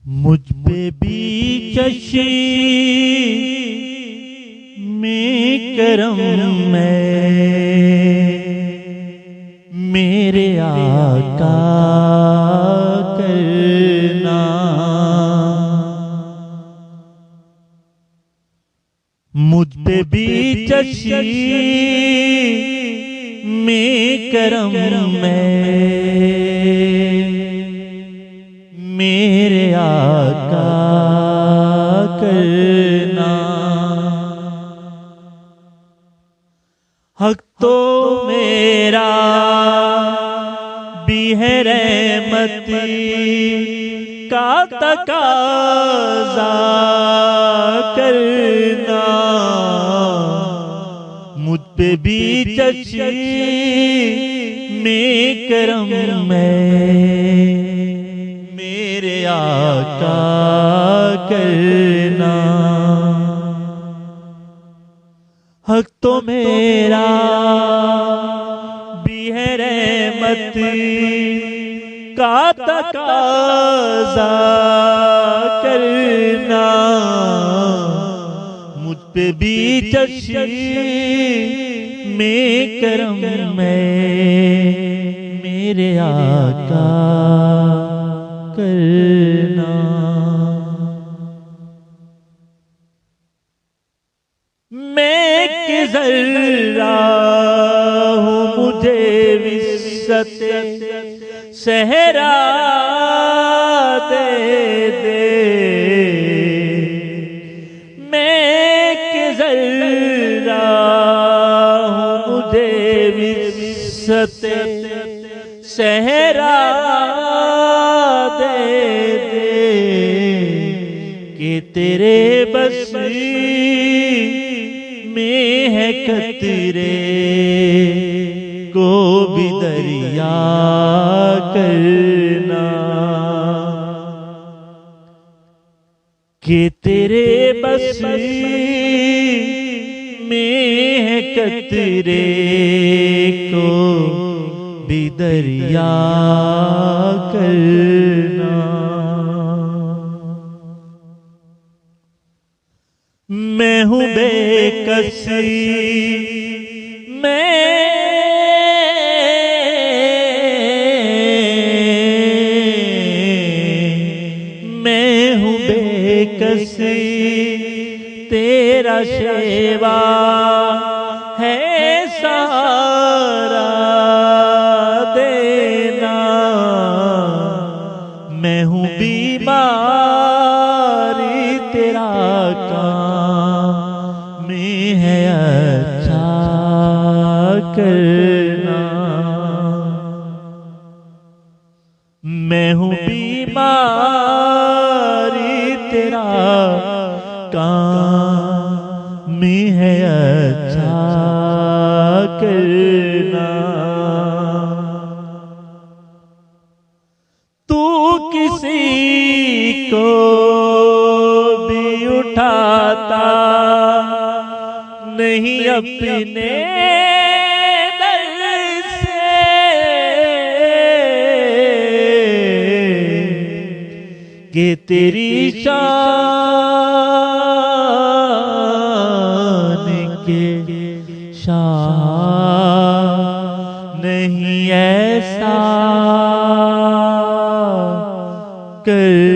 मुझ पे भी चशी में करम में मेरे आका करना। मुझ पे भी चशी में करम में मेरे आका करना। हक तो मेरा भी है रहमती का तकाज़ा करना। मुझ पे भी चशी में करम में मेरे आका करना। हक तो मेरा भी है रहमत का तकाज़ा करना। मुझ पे भी चशी में करम में मेरे आका करना। मैं कि ज़र्रा हूँ मुझे विस्सत सहरा दे दे। मैं कि ज़र्रा हूँ मुझे विस्सत सहरा दे दे कि तेरे बस में है कतरे को भी दरिया करना। कि तेरे बस में है कतरे को भी दरिया करना। मैं हूँ बेकस मैं हूँ बेकस तेरा शेवा है सहारा देना। मैं हूँ बीमारी तेरा काम में है अच्छा करना। मैं हूँ बीमारी तेरा काम में है अच्छा करना। तू किसी को भी उठाता नहीं अपने दर से। कि तेरी शान के शान नहीं ऐसा कर